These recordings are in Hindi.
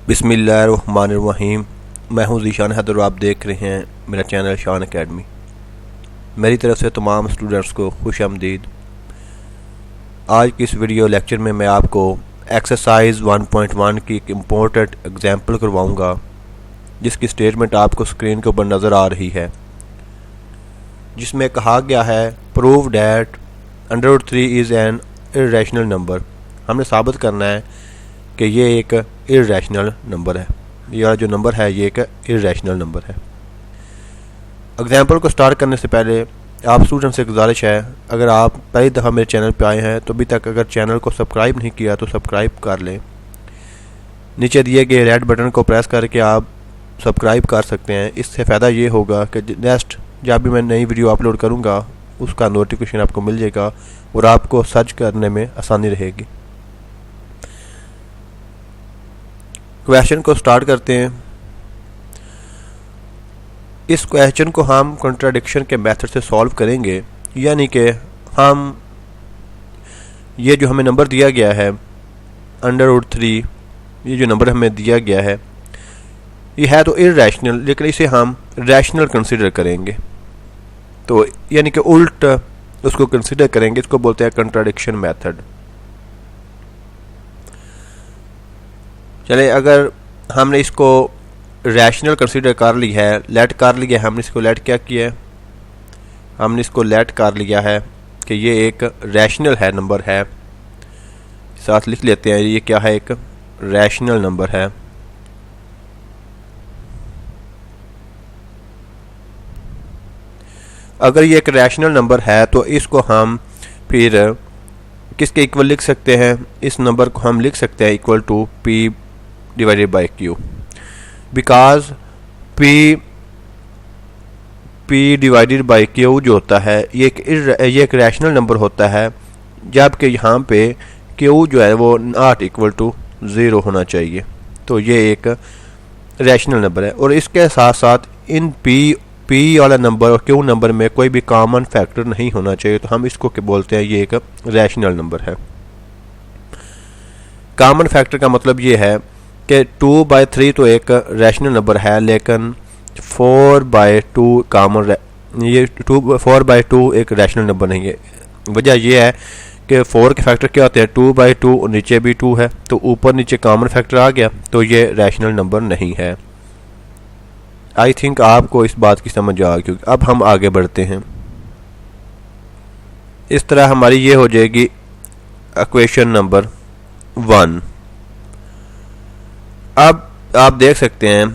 बिस्मिल्लाहिर्रहमानिर्रहीम। मैं हूं ज़ीशान हैदर और आप देख रहे हैं मेरा चैनल शान एकेडमी। मेरी तरफ से तमाम स्टूडेंट्स को खुशामदीद। आज की इस वीडियो लेक्चर में मैं आपको एक्सरसाइज 1.1 की एक इम्पोर्टेंट एग्जाम्पल करवाऊंगा, जिसकी स्टेटमेंट आपको स्क्रीन के ऊपर नज़र आ रही है, जिसमें कहा गया है prove that √3 is an irrational number. हमने साबित करना है कि ये एक इर्रेशनल नंबर है, या जो नंबर है ये एक इर्रेशनल नंबर है। एग्जाम्पल को स्टार्ट करने से पहले आप स्टूडेंट से गुजारिश है, अगर आप पहली दफ़ा मेरे चैनल पे आए हैं तो अभी तक अगर चैनल को सब्सक्राइब नहीं किया तो सब्सक्राइब कर लें। नीचे दिए गए रेड बटन को प्रेस करके आप सब्सक्राइब कर सकते हैं। इससे फ़ायदा ये होगा कि नेक्स्ट जब भी मैं नई वीडियो अपलोड करूँगा उसका नोटिफिकेशन आपको मिल जाएगा और आपको सर्च करने में आसानी रहेगी। क्वेश्चन को स्टार्ट करते हैं। इस क्वेश्चन को हम कॉन्ट्राडिक्शन के मेथड से सॉल्व करेंगे, यानी कि हम ये जो हमें नंबर दिया गया है √3, ये जो नंबर हमें दिया गया है ये है तो इर्रेशनल, लेकिन इसे हम रैशनल कंसीडर करेंगे, तो यानी कि उल्ट उसको कंसीडर करेंगे। इसको बोलते हैं कॉन्ट्राडिक्शन मेथड। चले, अगर हमने इसको रैशनल कंसीडर कर ली है, लेट कर लिया है, हमने इसको लेट क्या किया है, हमने इसको लेट कर लिया है कि ये एक रैशनल है, नंबर है, साथ लिख लेते हैं ये क्या है, एक रैशनल नंबर है। अगर ये एक रैशनल नंबर है तो इसको हम फिर किसके इक्वल लिख सकते हैं, इस नंबर को हम लिख सकते हैं equal to P divided by Q, because P divided by Q जो होता है ये एक रैशनल नंबर होता है, जबकि यहाँ पे Q जो है वो नॉट इक्वल टू 0 होना चाहिए, तो ये एक रैशनल नंबर है। और इसके साथ साथ इन P वाला नंबर और Q नंबर में कोई भी कॉमन फैक्टर नहीं होना चाहिए, तो हम इसको क्या बोलते हैं, ये एक रैशनल नंबर है। कॉमन फैक्टर का मतलब ये है कि 2/3 तो एक रैशनल नंबर है, लेकिन 4/2 कॉमन, ये 4/2 एक रैशनल नंबर नहीं है। वजह यह है कि 4 के फैक्टर क्या होते हैं, 2/2 और नीचे भी 2 है, तो ऊपर नीचे कॉमन फैक्टर आ गया, तो ये रैशनल नंबर नहीं है। आई थिंक आपको इस बात की समझ आ गई। अब हम आगे बढ़ते हैं। इस तरह हमारी ये हो जाएगी इक्वेशन नंबर 1। अब आप देख सकते हैं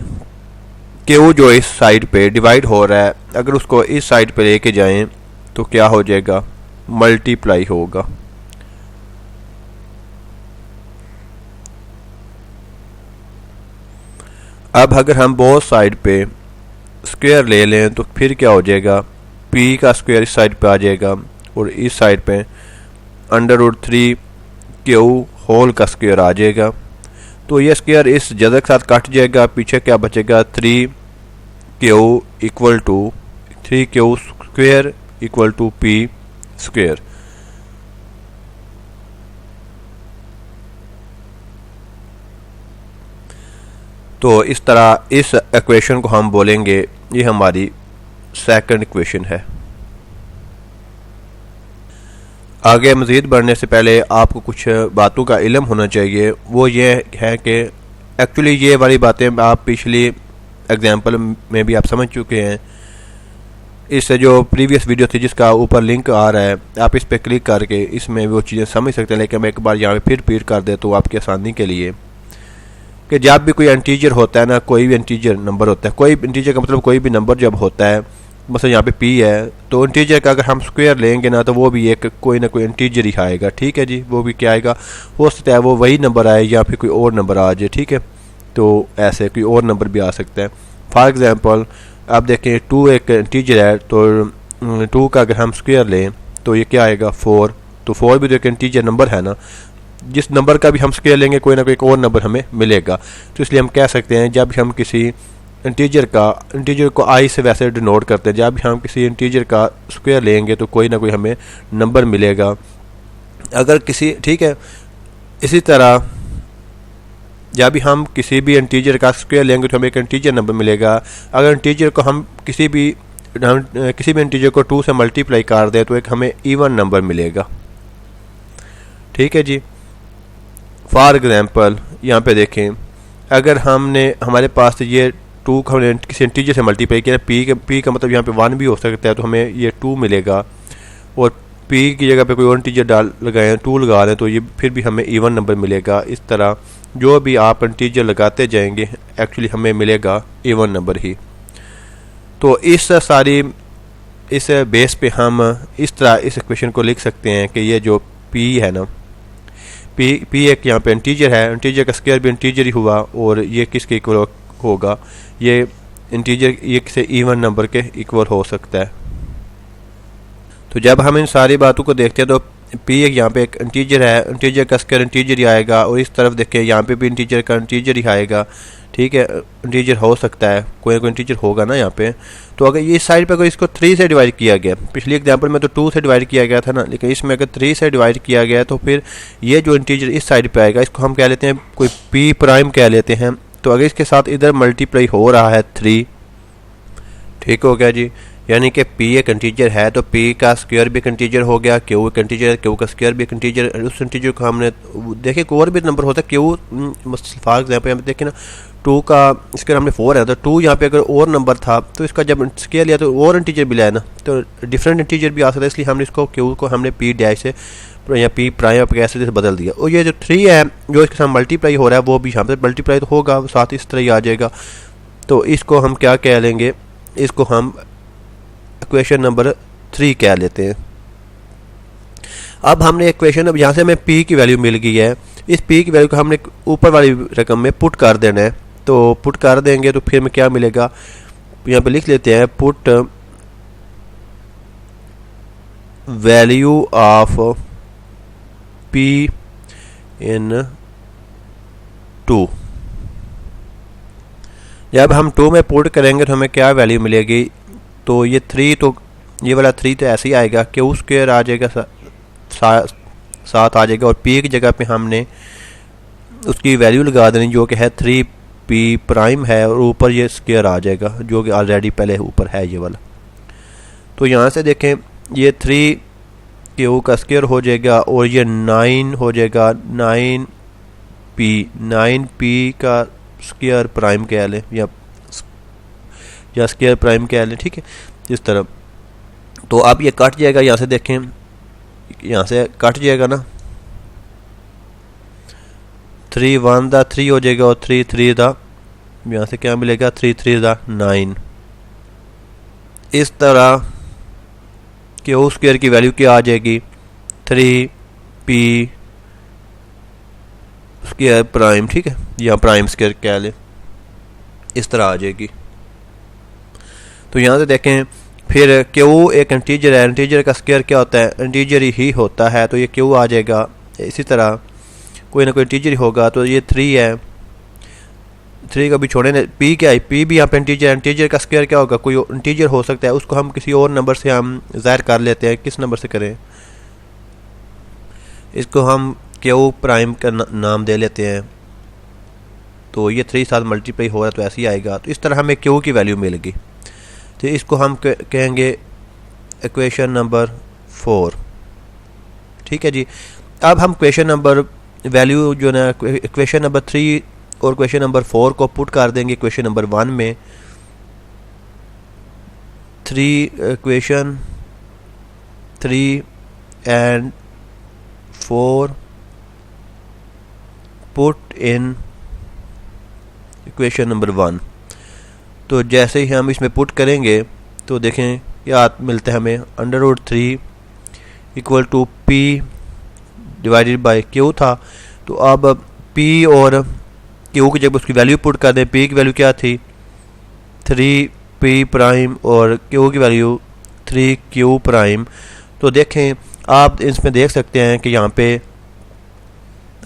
कि वो जो इस साइड पे डिवाइड हो रहा है, अगर उसको इस साइड पे लेके जाएं तो क्या हो जाएगा, मल्टीप्लाई होगा। अब अगर हम बोथ साइड पे स्क्वायर ले लें तो फिर क्या हो जाएगा, P का स्क्वायर इस साइड पे आ जाएगा और इस साइड पे √3 Q होल का स्क्वायर आ जाएगा, तो ये स्क्वायर इस जगह के साथ कट जाएगा, पीछे क्या बचेगा, 3Q equal to 3Q square equal to P square. तो इस तरह इस इक्वेशन को हम बोलेंगे ये हमारी सेकंड इक्वेशन है। आगे मज़ीद बढ़ने से पहले आपको कुछ बातों का इल्म होना चाहिए। वो ये है कि एक्चुअली ये वाली बातें आप पिछली एग्जाम्पल में भी आप समझ चुके हैं। इससे जो प्रीवियस वीडियो थी जिसका ऊपर लिंक आ रहा है, आप इस पर क्लिक करके इसमें वो चीज़ें समझ सकते हैं, लेकिन मैं एक बार यहाँ पे फिर रिपीट कर दे तो आपकी आसानी के लिए, कि जब भी कोई इंटीजर होता है ना, कोई भी इंटीजर नंबर होता है, कोई इंटीजर का मतलब कोई भी नंबर जब होता है, मतलब यहाँ पे P है, तो इंटीजर का अगर हम स्क्वायर लेंगे ना तो वो भी एक कोई ना कोई इंटीजर ही आएगा। ठीक है जी, वो भी क्या आएगा, हो सकता है वो वही नंबर आए या फिर कोई और नंबर आ जाए। ठीक है, तो ऐसे कोई और नंबर भी आ सकता है। फॉर एग्जांपल आप देखें 2 एक इंटीजर है, तो 2 का अगर हम स्क्वायर लें तो ये क्या आएगा, 4, तो 4 भी तो एक इंटीजर नंबर है ना, जिस नंबर का भी हम स्क्वायर लेंगे कोई ना कोई एक और नंबर हमें मिलेगा। तो इसलिए हम कह सकते हैं जब हम किसी इंटीजर को I से वैसे डिनोट करते हैं, जब भी हम किसी इंटीजर का स्क्वायर लेंगे तो कोई ना कोई हमें नंबर मिलेगा। अगर किसी, ठीक है, इसी तरह जब भी हम किसी भी इंटीजर का स्क्वायर लेंगे तो हमें एक इंटीजर नंबर मिलेगा। अगर इंटीजर को हम किसी भी इंटीजर को 2 से मल्टीप्लाई कर दें तो एक हमें इवन नंबर मिलेगा। ठीक है जी। फॉर एग्जांपल यहाँ पे देखें, अगर हमारे पास ये 2 को हमने किसी इंटीजर से मल्टीप्लाई किया, पी का मतलब यहाँ पे 1 भी हो सकता है, तो हमें ये 2 मिलेगा। और पी की जगह पे कोई और इंटीजर लगाएं 2 लगा दें तो ये फिर भी हमें इवन नंबर मिलेगा। इस तरह जो भी आप इंटीजर लगाते जाएंगे एक्चुअली हमें मिलेगा इवन नंबर ही। तो इस बेस पे हम इस तरह इस इक्वेशन को लिख सकते हैं कि ये जो पी है ना, पी एक यहाँ पे इंटीजर है, इंटीजर का स्क्वायर भी इंटीजर ही हुआ और ये किसके इक्वल होगा, ये इंटीजर ये किसी इवन नंबर के इक्वल हो सकता है। तो जब हम इन सारी बातों को देखते हैं तो पी एक यहाँ पे एक इंटीजर है, इंटीजर का स्क्वायर इंटीजर ही आएगा, और इस तरफ देखें यहाँ पे भी इंटीजर का इंटीजर ही आएगा। ठीक है, इंटीजर हो सकता है, कोई ना कोई इंटीजर होगा ना यहाँ पे। तो अगर इस साइड पे अगर इसको 3 से डिवाइड किया गया, पिछली एग्जांपल में तो 2 से डिवाइड किया गया था ना, लेकिन इसमें अगर 3 से डिवाइड किया गया तो फिर ये जो इंटीजर इस साइड पे आएगा इसको हम कह लेते हैं कोई पी प्राइम कह लेते हैं। तो अगर इसके साथ इधर मल्टीप्लाई हो रहा है 3, ठीक हो गया जी, यानी कि पी एक इंटीजर है तो पी का स्क्वायर भी एक इंटीजर हो गया, क्यू एक इंटीजर है, क्यू का स्क्वायर भी एक इंटीजर, उस इंटीजर को हमने देखे और भी नंबर होता है क्यू, फॉर एग्जाम्पल यहाँ पे देखें ना 2 का स्क्वायर हमने 4 है, तो 2 यहाँ पे अगर और नंबर था तो इसका जब स्क्वायर लिया तो और इंटीजर भी लाया ना, तो डिफरेंट इंटीजर भी आ सकता है, इसलिए हमने इसको क्यू को हमने पी डैश से या पी प्राइम कैसे से बदल दिया। और ये जो 3 है जो इसके साथ मल्टीप्लाई हो रहा है वो भी यहाँ पे मल्टीप्लाई तो होगा, साथ इस तरह ही आ जाएगा। तो इसको हम क्या कह लेंगे, इसको हम इक्वेशन नंबर 3 कह लेते हैं। अब हमने इक्वेशन, अब यहाँ से हमें p की वैल्यू मिल गई है, इस p की वैल्यू को हमने ऊपर वाली रकम में पुट कर देना है। तो पुट कर देंगे तो फिर हमें क्या मिलेगा, यहाँ पे लिख लेते हैं पुट वैल्यू ऑफ p इन 2। जब हम 2 में पुट करेंगे तो हमें क्या वैल्यू मिलेगी, तो ये 3 तो ये वाला 3 तो ऐसे ही आएगा, क्यू स्क्वायर आ जाएगा साथ आ जाएगा, और पी की जगह पे हमने उसकी वैल्यू लगा देनी जो कि है 3p प्राइम है, और ऊपर ये स्क्वायर आ जाएगा जो कि ऑलरेडी पहले ऊपर है ये वाला। तो यहाँ से देखें ये 3q का स्क्वायर हो जाएगा और ये 9 हो जाएगा, 9p का स्क्वायर प्राइम कह लें या स्क्वायर प्राइम कह लें। ठीक है, इस तरह। तो अब ये कट जाएगा, यहाँ से देखें यहाँ से कट जाएगा ना, 3 1 दा 3 हो जाएगा और 3 3 दा, यहाँ से क्या मिलेगा 3 3 दा 9। इस तरह क्यू स्क्वायर की वैल्यू क्या आ जाएगी, 3p स्क्वायर प्राइम। ठीक है, या प्राइम स्क्वायर कह लें, इस तरह आ जाएगी। तो यहाँ से देखें फिर क्यू एक इंटीजर है, इंटीजर का स्क्वायर क्या होता है, इंटीजर ही होता है, तो ये क्यू आ जाएगा। इसी तरह कोई ना कोई इंटीजर ही होगा, तो ये 3 है, 3 का भी छोड़े ना, पी क्या है, पी भी यहाँ पे इंटीजर है, इंटीजर का स्क्वायर क्या होगा, कोई इंटीजर हो सकता है, उसको हम किसी और नंबर से हम ज़ाहिर कर लेते हैं। किस नंबर से करें, इसको हम क्यू प्राइम का नाम दे लेते हैं। तो ये 3 साथ मल्टीप्लाई हो रहा है तो ऐसे ही आएगा। तो इस तरह हमें क्यू की वैल्यू मिल गई, तो इसको हम कहेंगे इक्वेशन नंबर 4। ठीक है जी। अब हम क्वेश्चन नंबर वैल्यू जो ना इक्वेशन नंबर 3 और क्वेश्चन नंबर 4 को पुट कर देंगे क्वेश्चन नंबर 1 में। 3 and 4 put in equation number 1। तो जैसे ही हम इसमें पुट करेंगे तो देखें क्या मिलता है हमें, √3 equal to p divided by q था। तो अब p और q की जब उसकी वैल्यू पुट कर दें, p की वैल्यू क्या थी 3p प्राइम और q की वैल्यू 3q प्राइम। तो देखें आप इसमें देख सकते हैं कि यहाँ पे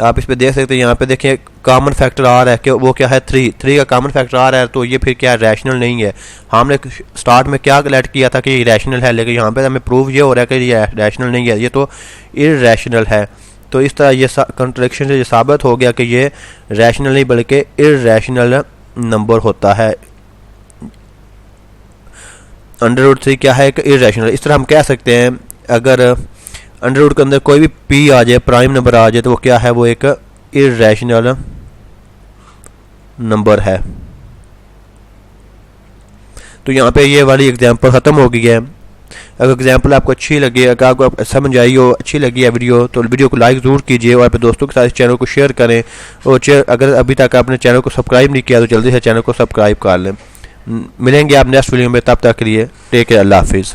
आप इस पे देख सकते हैं, यहाँ पे देखें कॉमन फैक्टर आ रहा है कि वो क्या है 3 का कॉमन फैक्टर आ रहा है, तो ये फिर क्या रैशनल नहीं है। हमने स्टार्ट में क्या लेट किया था कि ये रैशनल है, लेकिन यहाँ पे हमें प्रूव ये हो रहा है कि ये रैशनल नहीं है, ये तो इरैशनल है। तो इस तरह ये कंट्रडिक्शन से ये साबित हो गया कि ये रैशनल नहीं बल्कि इरैशनल नंबर होता है। √3 क्या है? कि इरैशनल। इस तरह हम कह सकते हैं अगर अंडर के अंदर कोई भी p आ जाए, प्राइम नंबर आ जाए, तो वो क्या है? वो एक इरैशनल नंबर है। तो यहाँ पे ये वाली एग्जांपल ख़त्म हो गई है। अगर एग्जांपल आपको अच्छी लगी, अगर आपको समझ आई हो, अच्छी लगी है वीडियो, तो वीडियो को लाइक ज़रूर कीजिए और अपने दोस्तों के साथ इस चैनल को शेयर करें। और अगर अभी तक आपने चैनल को सब्सक्राइब नहीं किया तो जल्दी से चैनल को सब्सक्राइब कर लें। मिलेंगे आप नेक्स्ट वीडियो में, तब तक के लिए टेक केयर, अल्लाह हाफिज़।